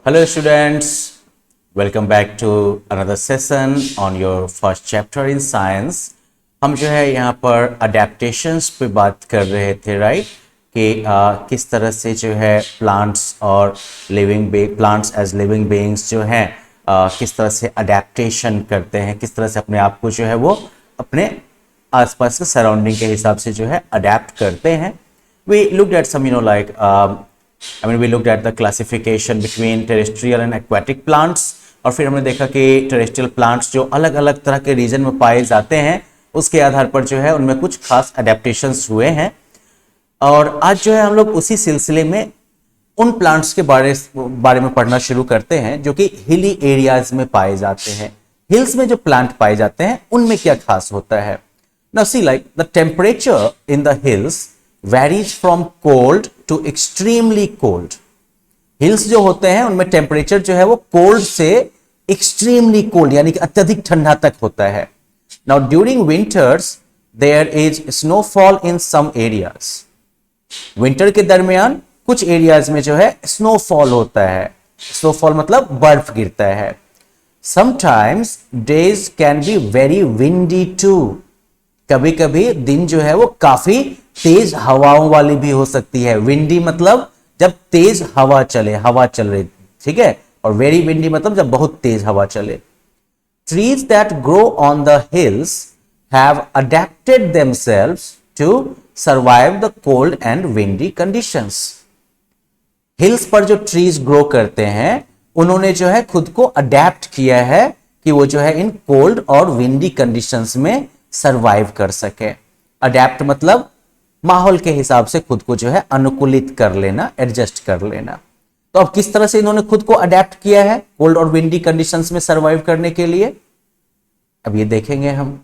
Hello students, welcome back to another session on your first chapter in science। हम जो है यहाँ पर अडेप्टेशंस पे बात कर रहे थे राइट कि किस तरह से जो है प्लांट्स और प्लांट्स एज लिविंग बीइंग्स जो हैं किस तरह से अडेप्टेशन करते हैं, किस तरह से अपने आप को जो है वो अपने आसपास के सराउंडिंग के हिसाब से जो है अडेप्ट करते हैं। We looked at some we looked at the classification between terrestrial and aquatic plants और फिर हमने देखा कि टेरेस्ट्रियल प्लांट्स जो अलग अलग तरह के रीजन में पाए जाते हैं उसके आधार पर जो है उनमें कुछ खास अडेप्टेशंस हुए हैं। और आज जो है हम लोग उसी सिलसिले में उन प्लांट्स के बारे में पढ़ना शुरू करते हैं जो कि हिली एरियाज में पाए जाते हैं। हिल्स में जो प्लांट पाए जाते हैं उनमें क्या खास होता है। Now see, like the temperature in the hills varies from cold to extremely cold। Hills जो होते हैं उनमें टेम्परेचर जो है वो कोल्ड से एक्सट्रीमली कोल्ड यानी कि अत्यधिक ठंडा तक होता है। Now during winters there is snowfall in some areas. Winter के दरमियान कुछ एरियाज में जो है स्नोफॉल होता है। स्नोफॉल मतलब बर्फ गिरता है। Sometimes days can be very windy too. कभी कभी दिन जो है वो काफी तेज हवाओं वाली भी हो सकती है। विंडी मतलब जब तेज हवा चले, हवा चल रही, ठीक है। और वेरी विंडी मतलब जब बहुत तेज हवा चले। Trees that grow on the hills have adapted themselves to survive the cold and windy conditions. Hills पर जो ट्रीज ग्रो करते हैं उन्होंने जो है खुद को अडेप्ट किया है कि वो जो है इन कोल्ड और विंडी कंडीशंस में सर्वाइव कर सके। अडेप्ट मतलब माहौल के हिसाब से खुद को जो है अनुकूलित कर लेना, एडजस्ट कर लेना। तो अब किस तरह से इन्होंने खुद को अडेप्ट किया है कोल्ड और विंडी कंडीशंस में सर्वाइव करने के लिए, अब ये देखेंगे हम।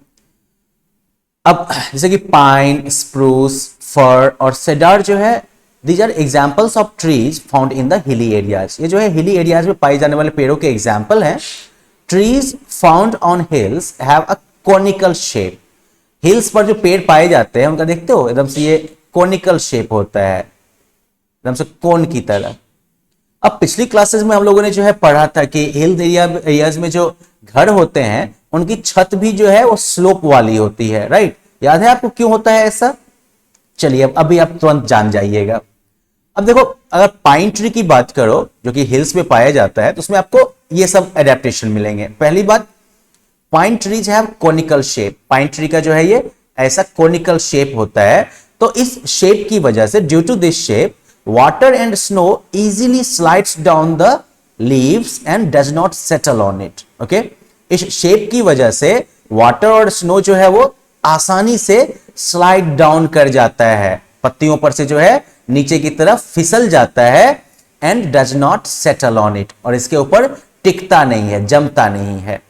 अब जैसे कि पाइन, स्प्रूस, फर और सेडार जो है these are examples of trees found in the hilly areas. ये जो है हिली एरियाज में पाए जाने वाले पेड़ों के एग्जाम्पल हैं। Trees found on hills have a conical shape. Hills पर जो पेड़ पाए जाते हैं उनका देखते हो एकदम से ये कॉनिकल शेप होता है, एकदम से कोन की तरह। अब पिछली क्लासेस में हम लोगों ने जो है पढ़ा था कि हिल एरियाज में जो घर होते हैं उनकी छत भी जो है वो स्लोप वाली होती है, राइट। याद है आपको क्यों होता है ऐसा? चलिए अब अभी आप तुरंत जान जाइएगा। अब देखो, अगर पाइन ट्री की बात करो जो कि हिल्स में पाया जाता है तो उसमें आपको ये सब एडेप्टेशन मिलेंगे। पहली बात, pine trees have conical shape. Pine tree का जो है ये ऐसा कॉनिकल शेप होता है। तो इस शेप की वजह से, due to this shape, water and snow easily slides down the leaves and does not settle on it. Okay, इस शेप की वजह से वाटर और स्नो जो है वो आसानी से स्लाइड डाउन कर जाता है, पत्तियों पर से जो है नीचे की तरफ फिसल जाता है। And does not settle on it, और इसके ऊपर टिकता नहीं है, जमता नहीं है।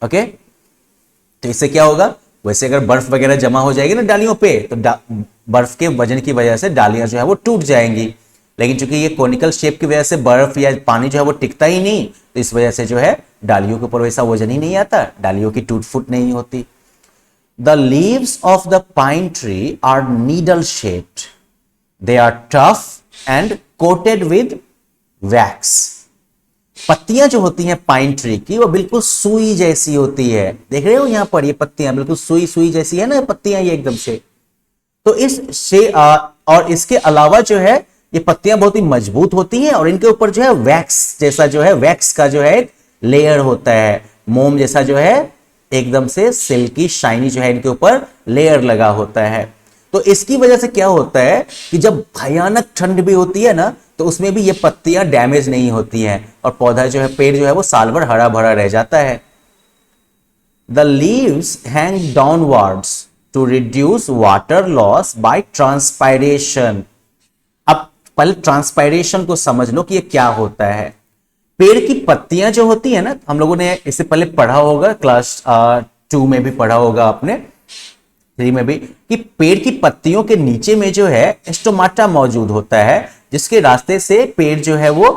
ओके, तो इससे क्या होगा, वैसे अगर बर्फ वगैरह जमा हो जाएगी ना डालियों पे तो बर्फ के वजन की वजह से डालियां जो है वो टूट जाएंगी। लेकिन चूंकि ये कॉनिकल शेप की वजह से बर्फ या पानी जो है वो टिकता ही नहीं, तो इस वजह से जो है डालियों के ऊपर वैसा वजन ही नहीं आता, डालियों की टूट फूट नहीं होती। The leaves of the pine tree are needle shaped. They are tough and coated with wax. पत्तियां जो होती हैं पाइन ट्री की वो बिल्कुल सुई जैसी होती है। देख रहे हो यहां पर ये पत्तियां बिल्कुल सुई सुई जैसी है ना पत्तियां, ये एकदम से। तो और इसके अलावा जो है ये पत्तियां बहुत ही मजबूत होती हैं और इनके ऊपर जो है वैक्स जैसा जो है, वैक्स का जो है एक लेयर होता है, मोम जैसा जो है एकदम से सिल्की शाइनी जो है इनके ऊपर लेयर लगा होता है। तो इसकी वजह से क्या होता है कि जब भयानक ठंड भी होती है ना तो उसमें भी ये पत्तियां डैमेज नहीं होती हैं और पौधा जो है, पेड़ जो है वो साल भर हरा भरा रह जाता है। The leaves hang downwards to reduce water loss by transpiration. अब पहले ट्रांसपायरेशन को समझ लो कि ये क्या होता है। पेड़ की पत्तियां जो होती है ना, हम लोगों ने इससे पहले पढ़ा होगा, क्लास 2 में भी पढ़ा होगा आपने, 3 में भी, कि पेड़ की पत्तियों के नीचे में जो है स्टोमाटा मौजूद होता है, जिसके रास्ते से पेड़ जो है वो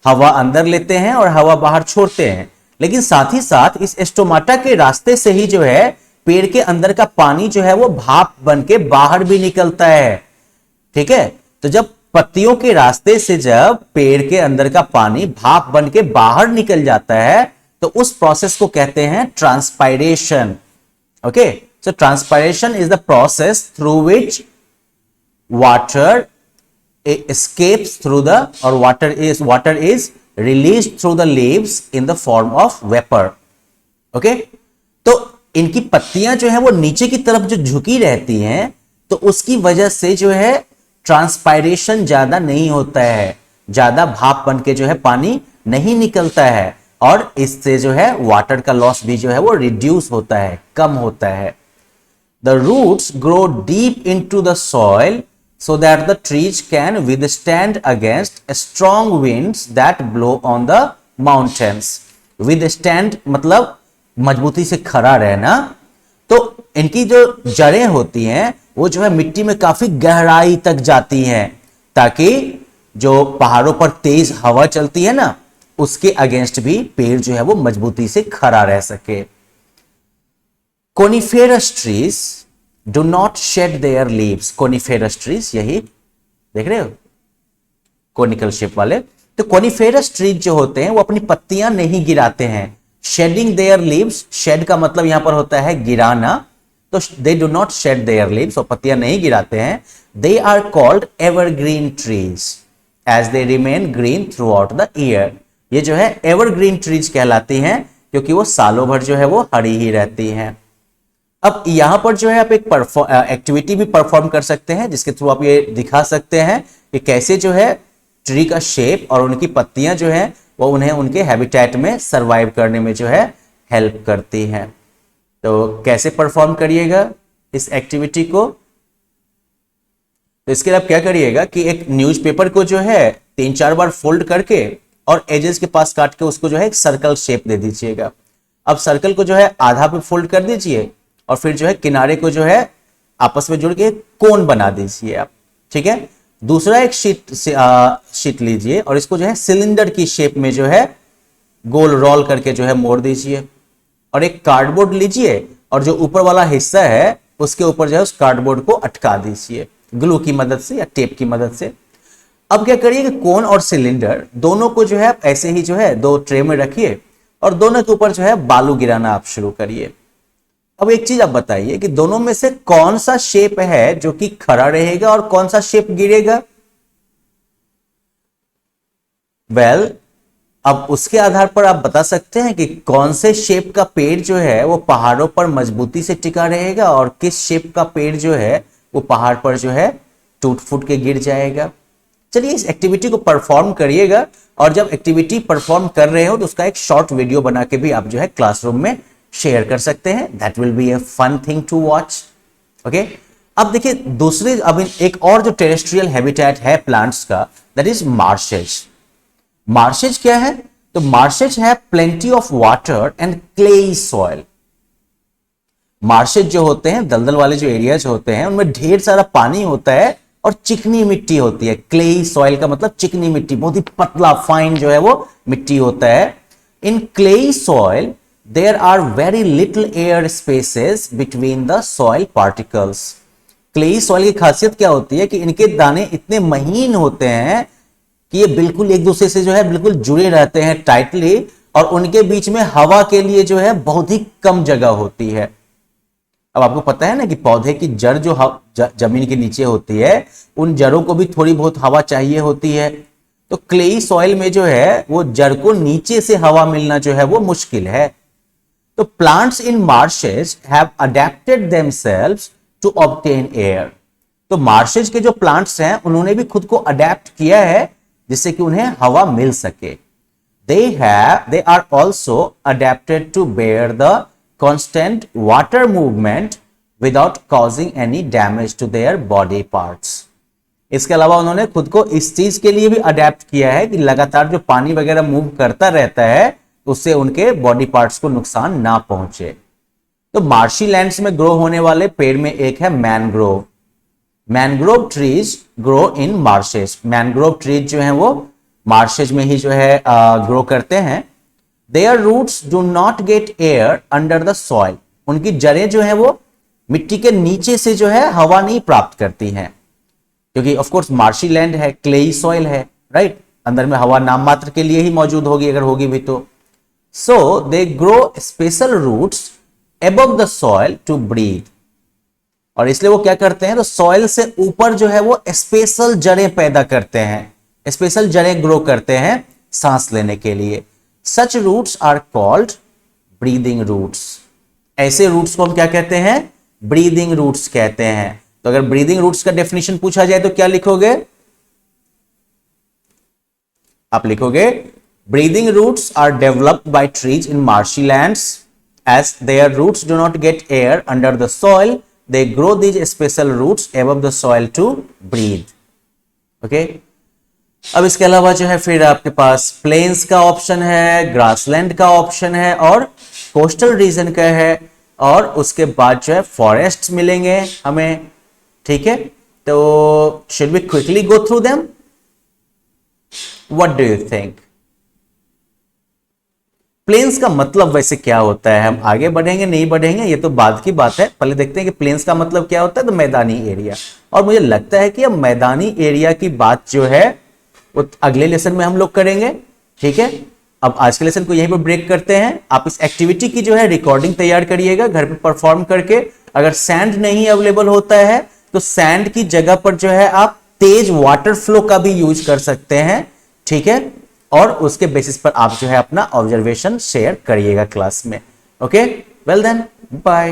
हवा अंदर लेते हैं और हवा बाहर छोड़ते हैं। लेकिन साथ ही साथ इस स्टोमाटा के रास्ते से ही जो है पेड़ के अंदर का पानी जो है वो भाप बन के बाहर भी निकलता है। ठीक है, तो जब पत्तियों के रास्ते से जब पेड़ के अंदर का पानी भाप बन के बाहर निकल जाता है तो उस प्रोसेस को कहते हैं transpiration. Okay, so transpiration is the process through which water escapes through the or water is released through the leaves in the form of vapor। Okay, तो इनकी पत्तियां जो है वो नीचे की तरफ जो झुकी रहती हैं तो उसकी वजह से जो है ट्रांसपायरेशन ज्यादा नहीं होता है, ज्यादा भाप बन के जो है पानी नहीं निकलता है और इससे जो है वाटर का लॉस भी जो है वो रिड्यूस होता है, कम होता है। The roots grow deep into the soil so that the trees can withstand against strong winds that blow on the mountains। withstand मतलब मजबूती से खड़ा रहना। तो इनकी जो जड़ें होती हैं वो जो है मिट्टी में काफी गहराई तक जाती हैं ताकि जो पहाड़ों पर तेज हवा चलती है ना उसके अगेंस्ट भी पेड़ जो है वो मजबूती से खड़ा रह सके। Coniferous trees do not shed their leaves. Coniferous trees, यही देख रहे हो कोनिकल शेप वाले। तो कोनिफेरस ट्रीज जो होते हैं वो अपनी पत्तियां नहीं गिराते हैं। शेडिंग देयर लीव्स, शेड का मतलब यहां पर होता है गिराना, तो they do not shed their leaves, और पत्तियां नहीं गिराते हैं। They are called evergreen trees as they remain green throughout the year. ये जो है एवरग्रीन ट्रीज कहलाती हैं क्योंकि वो सालों भर जो है वो हरी ही रहती हैं। अब यहां पर जो है आप एक एक्टिविटी भी परफॉर्म कर सकते हैं जिसके थ्रू आप ये दिखा सकते हैं कि कैसे जो है ट्री का शेप और उनकी पत्तियां जो है वो उन्हें उनके हैबिटेट में सरवाइव करने में जो है हेल्प करती हैं। तो कैसे परफॉर्म करिएगा इस एक्टिविटी को? तो इसके लिए आप क्या करिएगा कि एक न्यूज़पेपर को जो है 3-4 बार फोल्ड करके और एजेस के पास काट के उसको जो है एक सर्कल शेप दे दीजिएगा। अब सर्कल को जो है आधा पे फोल्ड कर दीजिए और फिर जो है किनारे को जो है आपस में जोड़ के कोन बना दीजिए आप, ठीक है। दूसरा एक शीट लीजिए और इसको जो है सिलेंडर की शेप में जो है गोल रोल करके जो है मोड़ दीजिए और एक कार्डबोर्ड लीजिए और जो ऊपर वाला हिस्सा है उसके ऊपर जो है उस कार्डबोर्ड को अटका दीजिए ग्लू की मदद से या टेप की मदद से। अब क्या करिए कि कोन और सिलेंडर दोनों को जो है ऐसे ही जो है 2 ट्रे में रखिए और दोनों के ऊपर जो है बालू गिराना आप शुरू करिए। अब एक चीज आप बताइए कि दोनों में से कौन सा शेप है जो कि खड़ा रहेगा और कौन सा शेप गिरेगा? वेल, अब उसके आधार पर आप बता सकते हैं कि कौन से शेप का पेड़ जो है वो पहाड़ों पर मजबूती से टिका रहेगा और किस शेप का पेड़ जो है वो पहाड़ पर जो है टूट फूट के गिर जाएगा। चलिए इस एक्टिविटी को परफॉर्म करिएगा और जब एक्टिविटी परफॉर्म कर रहे हो तो उसका एक शॉर्ट वीडियो बना के भी आप जो है क्लासरूम में शेयर कर सकते हैं। That will be a fun thing to watch. Okay, अब देखिए दूसरी, अब एक और जो टेरेस्ट्रियल हैबिटेट है प्लांट्स का, दैट इज मार्शेज। मार्शेज क्या है? तो मार्शेज है plenty of water and clayey soil. Marshes जो होते हैं, दलदल वाले जो एरियाज होते हैं, उनमें ढेर सारा पानी होता है और चिकनी मिट्टी होती है। क्लेई सॉइल का मतलब चिकनी मिट्टी, बहुत ही पतला फाइन जो है वो मिट्टी होता है। In clayey soil there are very little air spaces between the soil particles। Clayey soil की खासियत क्या होती है कि इनके दाने इतने महीन होते हैं कि ये बिल्कुल एक दूसरे से जो है बिल्कुल जुड़े रहते हैं टाइटली, और उनके बीच में हवा के लिए जो है बहुत ही कम जगह होती है। अब आपको पता है ना कि पौधे की जड़ जो जमीन के नीचे होती है उन जड़ों को भी थोड़ी बहुत हवा चाहिए होती है। तो क्लेई सॉइल में जो है वो जड़ को नीचे से हवा मिलना जो है वो मुश्किल है। तो plants in marshes have adapted themselves to obtain air। तो marshes के जो plants हैं उन्होंने भी खुद को अडेप्ट किया है जिससे कि उन्हें हवा मिल सके। They are also adapted to bear the constant water movement without causing any damage to their body parts। इसके अलावा उन्होंने खुद को इस चीज के लिए भी अडेप्ट किया है कि लगातार जो पानी वगैरह मूव करता रहता है उससे उनके बॉडी पार्ट्स को नुकसान ना पहुंचे। तो मार्शी लैंड्स में ग्रो होने वाले पेड़ में एक है mangrove. Mangrove trees grow in marches. Mangrove trees जो हैं वो मार्शेज में ही जो है ग्रो करते हैं। Their roots do not get air under the soil. उनकी जड़ें जो है वो मिट्टी के नीचे से जो है हवा नहीं प्राप्त करती हैं। क्योंकि ऑफ कोर्स मार्शी लैंड है, क्लेई सॉइल है, राइट, अंदर में हवा नाम मात्र के लिए ही मौजूद होगी, अगर होगी भी तो. So they grow special roots above the soil to breathe. और इसलिए वो क्या करते हैं, तो सॉइल से ऊपर जो है वो स्पेशल जड़ें पैदा करते हैं, स्पेशल जड़ें ग्रो करते हैं सांस लेने के लिए. Such roots are called breathing roots. ऐसे रूट्स को हम क्या कहते हैं, ब्रीदिंग रूट्स कहते हैं. तो अगर ब्रीदिंग रूट्स का डेफिनेशन पूछा जाए तो क्या लिखोगे, आप लिखोगे breathing roots are developed by trees in marshy lands as their roots do not get air under the soil, they grow these special roots above the soil to breathe. Okay? अब इसके अलावा जो है फिर आपके पास प्लेन्स का option है, grassland का ऑप्शन है और कोस्टल रीजन का है, और उसके बाद जो है फॉरेस्ट मिलेंगे हमें. ठीक है, तो should we quickly go through them, what do you think? Plains का मतलब वैसे क्या होता है, हम आगे बढ़ेंगे नहीं बढ़ेंगे ये तो बाद की बात है, पहले देखते हैं कि प्लेन्स का मतलब क्या होता है. तो मैदानी एरिया, और मुझे लगता है कि अब मैदानी एरिया की बात जो है वो अगले लेसन में हम लोग करेंगे. ठीक है, अब आज के लेसन को यहीं पर ब्रेक करते हैं. आप इस एक्टिविटी की जो है रिकॉर्डिंग तैयार करिएगा घर पे परफॉर्म करके. अगर सैंड नहीं अवेलेबल होता है तो सैंड की जगह पर जो है आप तेज वाटर फ्लो का भी यूज कर सकते हैं. ठीक है, और उसके बेसिस पर आप जो है अपना ऑब्जर्वेशन शेयर करिएगा क्लास में. Okay, well then, bye.